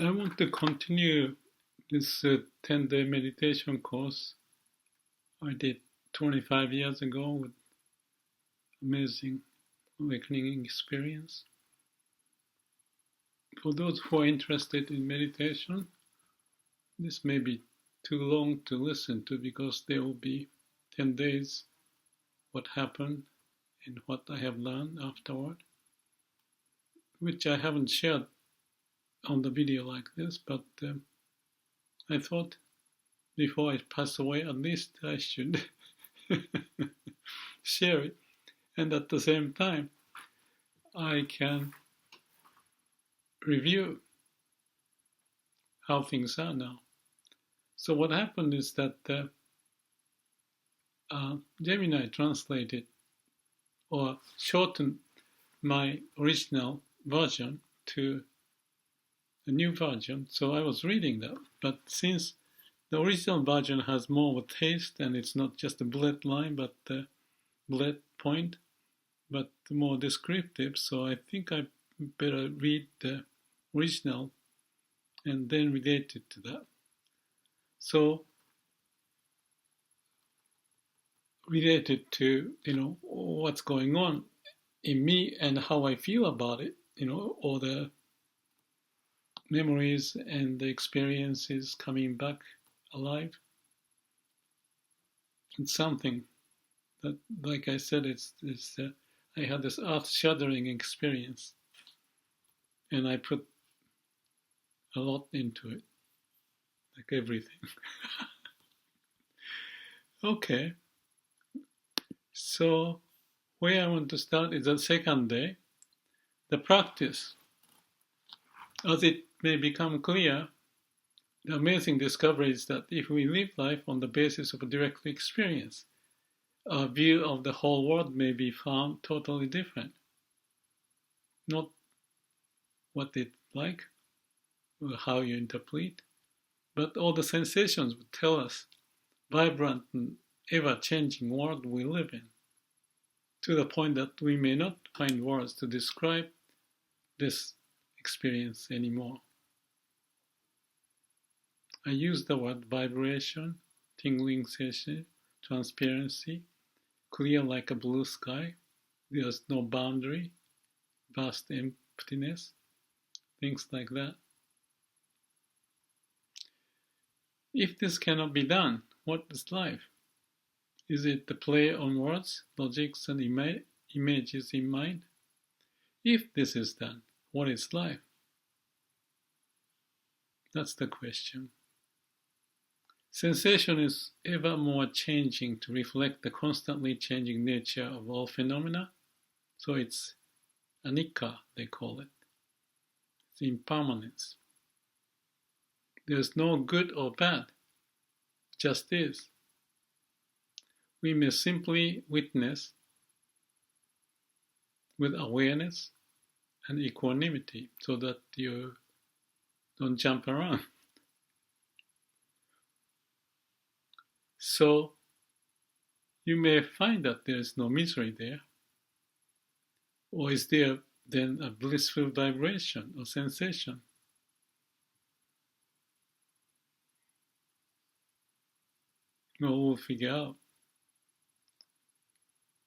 I want to continue this 10-day meditation course I did 25 years ago with amazing awakening experience. For those who are interested in meditation, this may be too long to listen to because there will be 10 days what happened and what I have learned afterward, which I haven't shared on the video like this, but I thought before I pass away, at least I should share it. And at the same time, I can review how things are now. So what happened is that Gemini translated or shortened my original version to a new version. So I was reading that. But since the original version has more of a taste and it's not just a bullet line, but a bullet point, but more descriptive, so I think I better read the original and then relate it to that. So related to, what's going on in me and how I feel about it, all the memories and the experiences coming back alive. It's something that, like I said, I had this earth-shuddering experience, and I put a lot into it, like everything. Okay, so where I want to start is the second day, the practice. As it may become clear, the amazing discovery is that if we live life on the basis of a direct experience, our view of the whole world may be found totally different. Not what it's like, or how you interpret, but all the sensations would tell us vibrant and ever-changing world we live in, to the point that we may not find words to describe this experience anymore. I use the word vibration, tingling sensation, transparency, clear like a blue sky, there's no boundary, vast emptiness, things like that. If this cannot be done, what is life? Is it the play on words, logics, and images in mind? If this is done, what is life? That's the question. Sensation is ever more changing to reflect the constantly changing nature of all phenomena, so it's anicca, they call it. It's impermanence. There's no good or bad, just is. We may simply witness with awareness and equanimity so that you don't jump around. So you may find that there is no misery there. Or is there then a blissful vibration or sensation? Well, we'll figure out.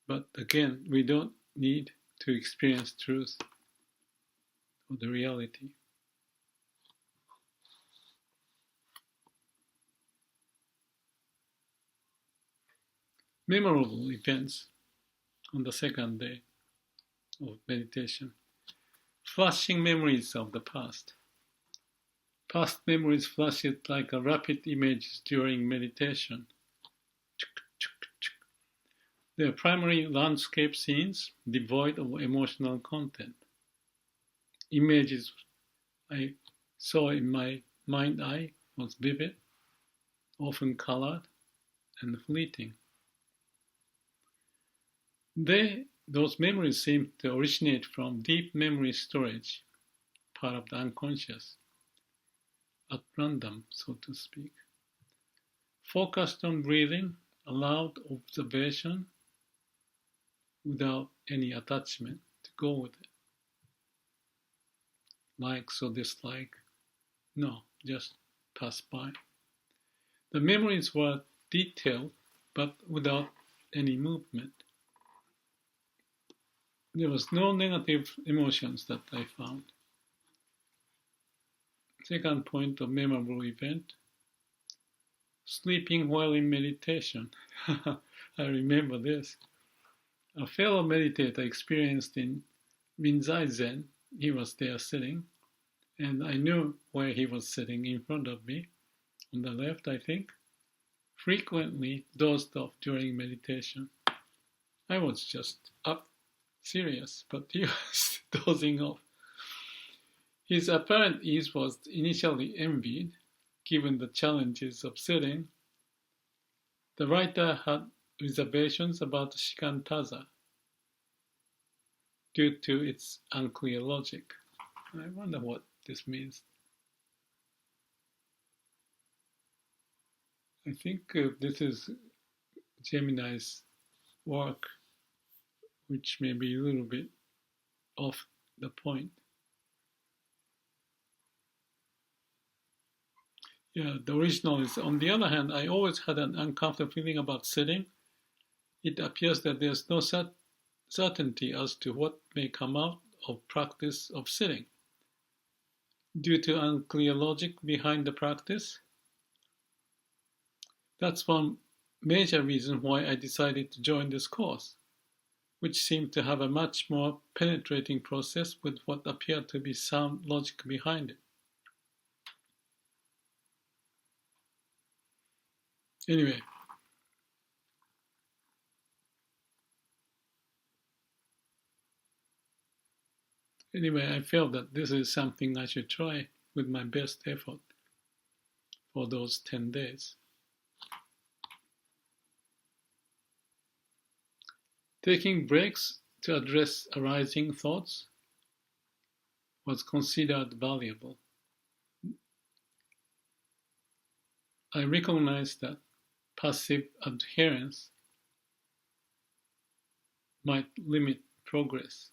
But again, we don't need to experience truth or the reality. Memorable events on the second day of meditation. Flashing memories of the past. Past memories flash like a rapid images during meditation. They are primarily landscape scenes devoid of emotional content. Images I saw in my mind eye was vivid, often colored, and fleeting. Those memories seem to originate from deep memory storage, part of the unconscious, at random, so to speak. Focused on breathing, allowed observation, without any attachment to go with it. Likes or dislike, No, just passed by. The memories were detailed, but without any movement. There was no negative emotions that I found. Second point of memorable event, sleeping while in meditation. I remember this. A fellow meditator experienced in Rinzai Zen, he was there sitting, and I knew where he was sitting in front of me, on the left, I think, frequently dozed off during meditation. I was just up, serious, but he was dozing off. His apparent ease was initially envied, given the challenges of sitting. The writer had reservations about shikantaza due to its unclear logic. I wonder what this means. I think this is Gemini's work, which may be a little bit off the point. Yeah, the original is, on the other hand, I always had an uncomfortable feeling about sitting. It appears that there's no certainty as to what may come out of practice of sitting. Due to unclear logic behind the practice. That's one major reason why I decided to join this course, which seemed to have a much more penetrating process with what appeared to be sound logic behind it. Anyway, I felt that this is something I should try with my best effort for those 10 days. Taking breaks to address arising thoughts was considered valuable. I recognized that passive adherence might limit progress.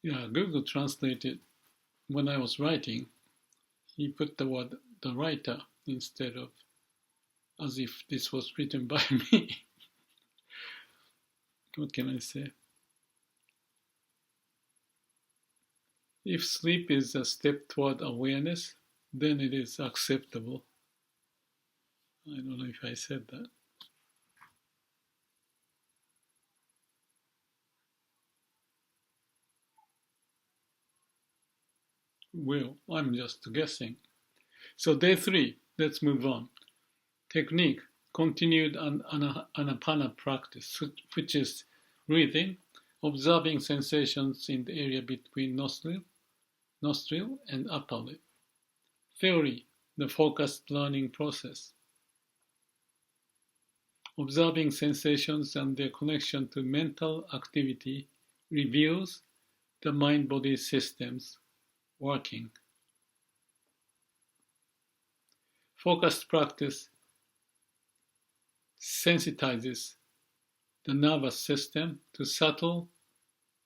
Yeah, Google translated, when I was writing, he put the word the writer instead of as if this was written by me. What can I say? If sleep is a step toward awareness, then it is acceptable. I don't know if I said that. Well, I'm just guessing. So day 3, let's move on. Technique, continued anapana practice, which is breathing, observing sensations in the area between nostril and upper lip. Theory, the focused learning process. Observing sensations and their connection to mental activity reveals the mind-body systems working. Focused practice sensitizes the nervous system to subtle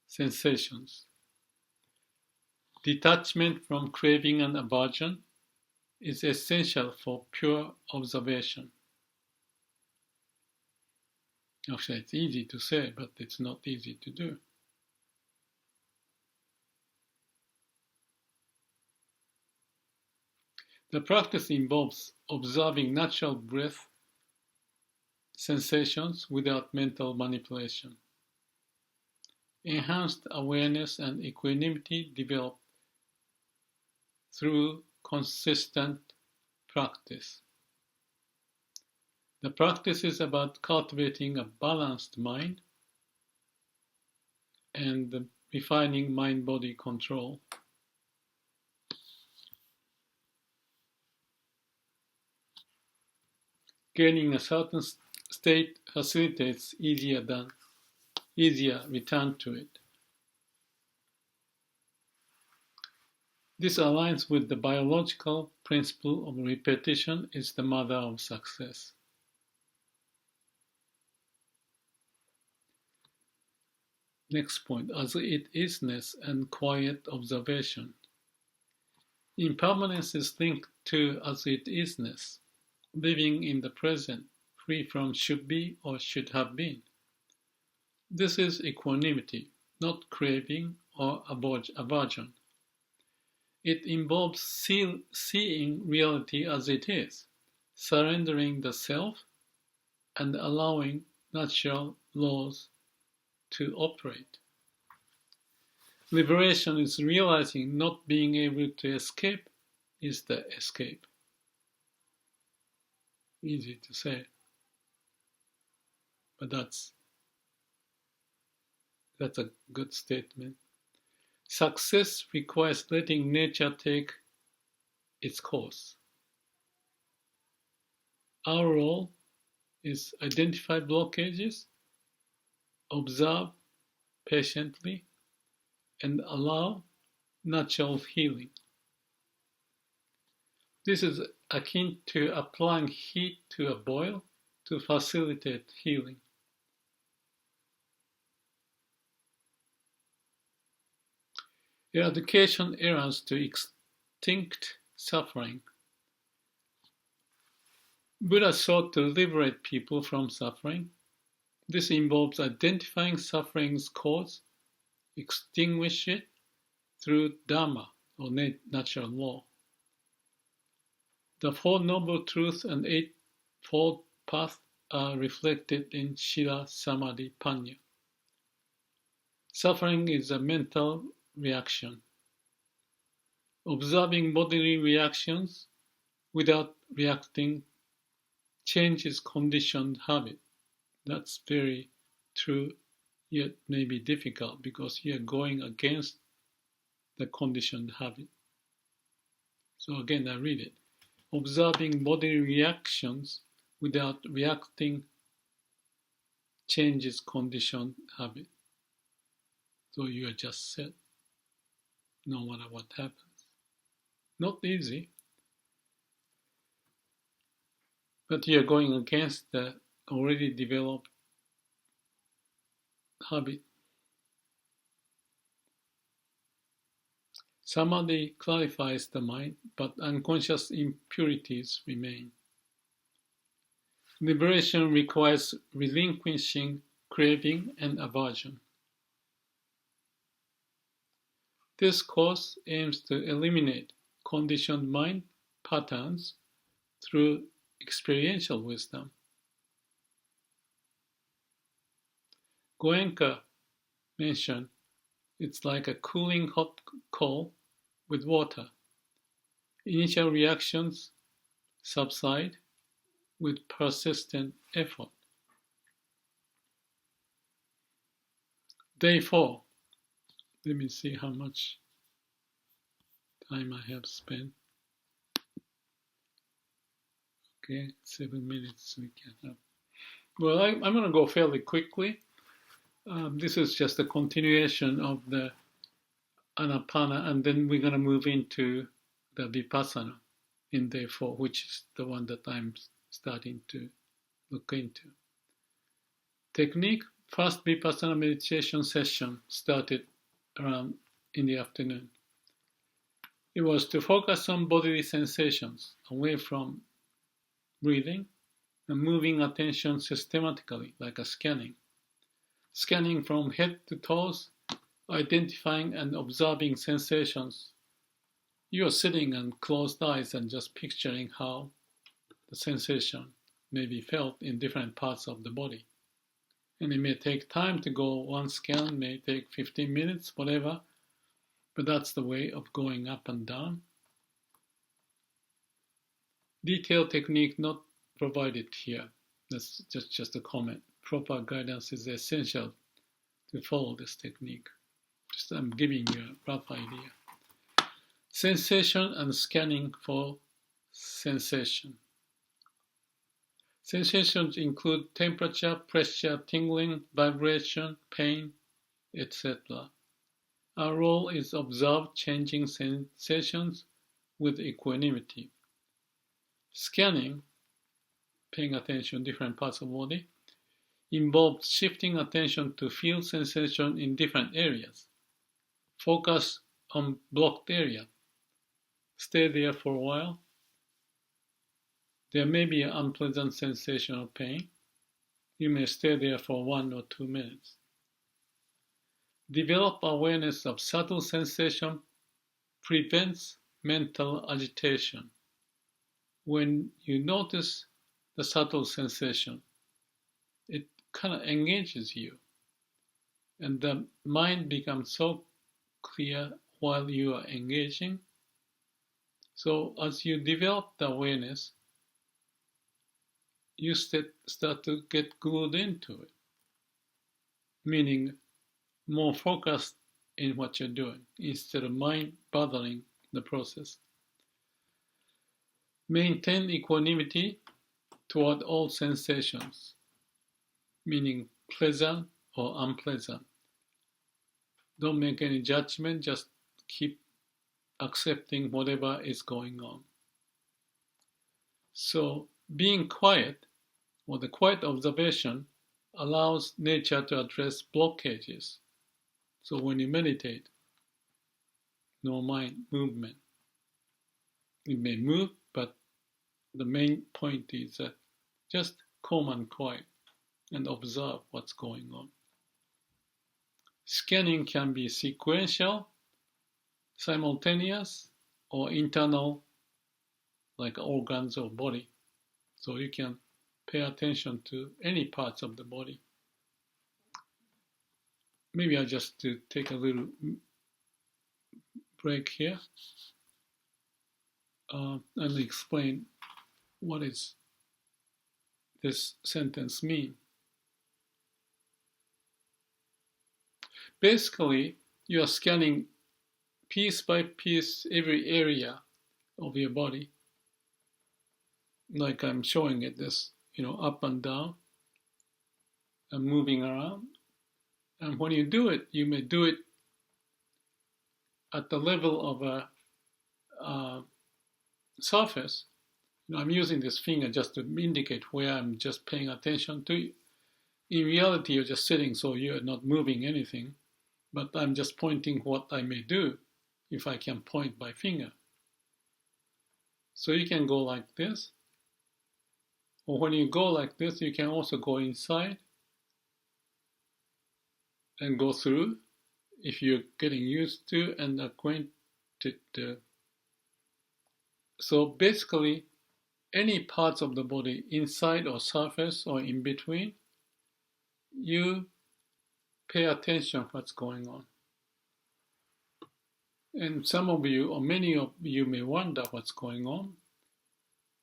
sensations. Detachment from craving and aversion is essential for pure observation. Actually, it's easy to say, but it's not easy to do. The practice involves observing natural breath sensations without mental manipulation. Enhanced awareness and equanimity develop through consistent practice. The practice is about cultivating a balanced mind and refining mind-body control. Gaining a certain state facilitates easier return to it. This aligns with the biological principle of repetition is the mother of success. Next point, as it isness and quiet observation. Impermanence is linked to as-it-isness, living in the present, free from should be or should have been. This is equanimity, not craving or aversion. It involves seeing reality as it is, surrendering the self, and allowing natural laws to operate. Liberation is realizing not being able to escape is the escape. Easy to say, but that's a good statement. Success requires letting nature take its course. Our role is identify blockages, observe patiently, and allow natural healing. This is akin to applying heat to a boil to facilitate healing. Eradication errors to extinct suffering. Buddha sought to liberate people from suffering. This involves identifying suffering's cause, extinguish it through Dharma or natural law. The Four Noble Truths and Eightfold Path are reflected in Shila Samadhi Panya. Suffering is a mental reaction. Observing bodily reactions without reacting changes conditioned habit. That's very true, yet may be difficult because you are going against the conditioned habit. So again, I read it. Observing bodily reactions without reacting changes conditioned habit. So you are just set, no matter what happens. Not easy, but you are going against the already developed habit. Samadhi clarifies the mind, but unconscious impurities remain. Liberation requires relinquishing craving and aversion. This course aims to eliminate conditioned mind patterns through experiential wisdom. Goenka mentioned it's like a cooling hot coal with water. Initial reactions subside with persistent effort. Day 4. Let me see how much time I have spent. Okay, 7 minutes we can have. Well, I'm going to go fairly quickly. This is just a continuation of the Anapana, and then we're going to move into the Vipassana in day 4, which is the one that I'm starting to look into. Technique. First Vipassana meditation session started around in the afternoon. It was to focus on bodily sensations away from breathing and moving attention systematically, like a scanning. Scanning from head to toes, identifying and observing sensations. You are sitting and closed eyes and just picturing how the sensation may be felt in different parts of the body. And it may take time to go one scan, may take 15 minutes, whatever, but that's the way of going up and down. Detailed technique not provided here. That's just a comment. Proper guidance is essential to follow this technique. Just I'm giving you a rough idea. Sensation and scanning for sensation. Sensations include temperature, pressure, tingling, vibration, pain, etc. Our role is observe changing sensations with equanimity. Scanning, paying attention to different parts of the body, involves shifting attention to feel sensation in different areas. Focus on blocked area. stay there for a while. There may be an unpleasant sensation of pain. You may stay there for 1 or 2 minutes. Develop awareness of subtle sensation prevents mental agitation. When you notice the subtle sensation, it kind of engages you, and the mind becomes so clear while you are engaging. So as you develop the awareness, you start to get glued into it, meaning more focused in what you're doing instead of mind bothering the process. Maintain equanimity toward all sensations, meaning pleasant or unpleasant. Don't make any judgment, just keep accepting whatever is going on. So being quiet, or the quiet observation, allows nature to address blockages. So when you meditate, no mind movement. It may move, but the main point is that just calm and quiet and observe what's going on. Scanning can be sequential, simultaneous, or internal, like organs of body. So you can pay attention to any parts of the body. Maybe I'll just take a little break here and explain what is this sentence mean. Basically, you are scanning piece by piece every area of your body, like I'm showing it, this, up and down and moving around. And when you do it, you may do it at the level of a surface. I'm using this finger just to indicate where I'm just paying attention to. In reality, you're just sitting, so you're not moving anything. But I'm just pointing what I may do if I can point by finger. So you can go like this. Or when you go like this, you can also go inside and go through if you're getting used to and acquainted to. So basically, any parts of the body, inside or surface or in between, you pay attention what's going on. And some of you, or many of you, may wonder what's going on,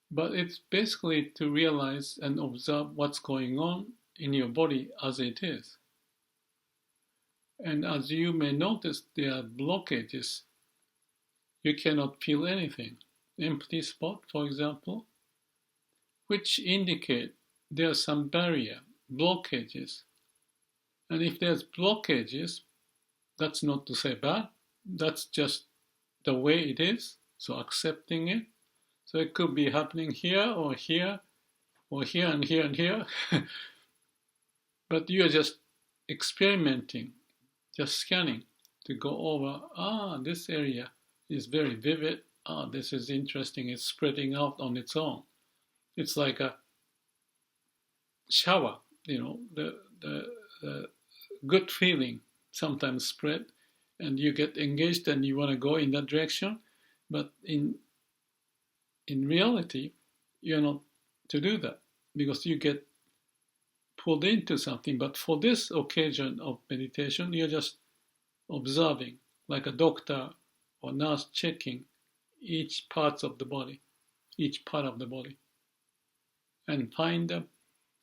but it's basically to realize and observe what's going on in your body as it is. And as you may notice, there are blockages. You cannot feel anything. Empty spot, for example, which indicate there's some barrier, blockages. And if there's blockages, that's not to say bad. That's just the way it is. So accepting it. So it could be happening here or here or here and here and here. But you are just experimenting, just scanning to go over, this area is very vivid. This is interesting. It's spreading out on its own. It's like a shower, the good feeling sometimes spread, and you get engaged and you want to go in that direction. But in reality, you're not to do that because you get pulled into something. But for this occasion of meditation, you're just observing, like a doctor or nurse checking each part of the body, and find the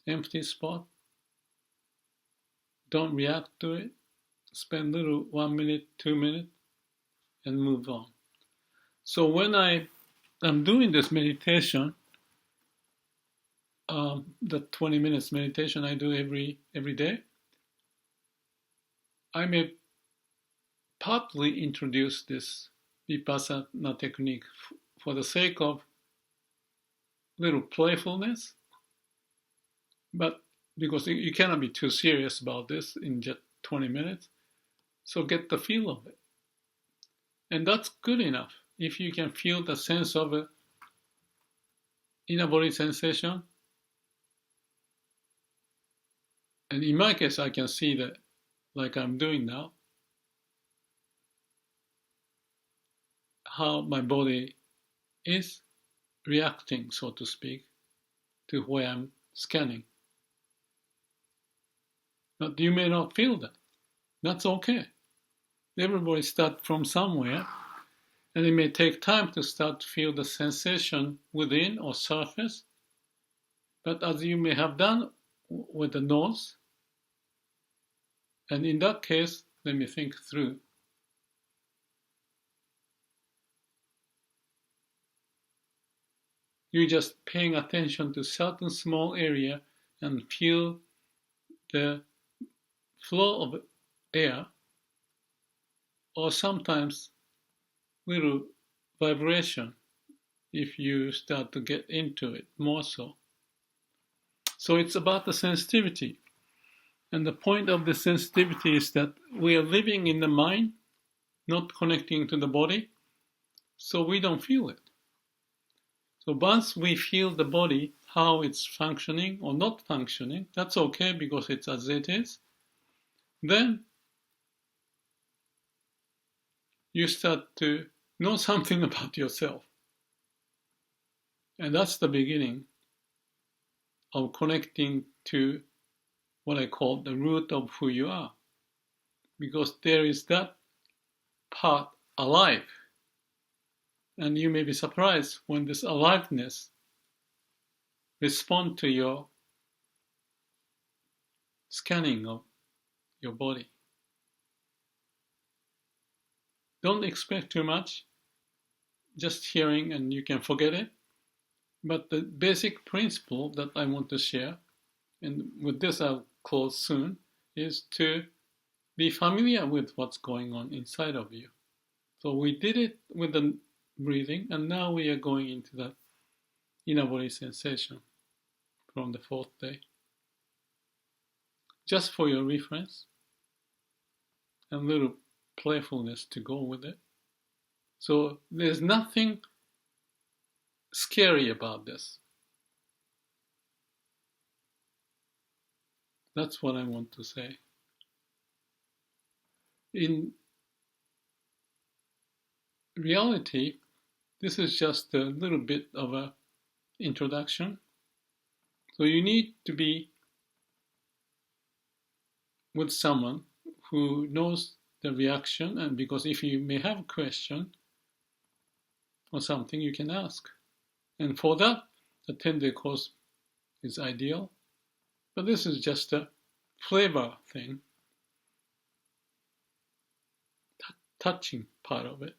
empty spot. Don't react to it. Spend little 1 minute, 2 minutes, and move on. So when I'm doing this meditation, the 20 minutes meditation I do every day, I may partly introduce this Vipassana technique for the sake of little playfulness, but because you cannot be too serious about this in just 20 minutes, so get the feel of it. And that's good enough. if you can feel the sense of inner body sensation, and in my case, I can see that, like I'm doing now, how my body is reacting, so to speak, to where I'm scanning. But you may not feel that. That's okay. Everybody starts from somewhere, and it may take time to start to feel the sensation within or surface. But as you may have done with the nose, and in that case, let me think through. You're just paying attention to certain small area and feel the flow of air, or sometimes little vibration if you start to get into it more so. So it's about the sensitivity. And the point of the sensitivity is that we are living in the mind, not connecting to the body, so we don't feel it. So once we feel the body, how it's functioning or not functioning, that's okay because it's as it is. Then you start to know something about yourself. And that's the beginning of connecting to what I call the root of who you are. Because there is that part alive. And you may be surprised when this aliveness responds to your scanning of your body. Don't expect too much, just hearing and you can forget it. But the basic principle that I want to share, and with this I'll close soon, is to be familiar with what's going on inside of you. So we did it with the breathing, and now we are going into that inner body sensation from the fourth day. Just for your reference, and a little playfulness to go with it. So there's nothing scary about this. That's what I want to say. In reality, this is just a little bit of an introduction. So you need to be with someone who knows the reaction, and because if you may have a question or something, you can ask. And for that, a 10-day course is ideal. But this is just a flavor thing, touching part of it.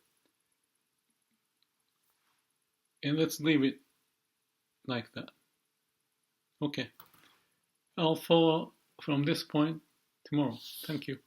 And let's leave it like that. Okay. I'll follow from this point tomorrow. Thank you.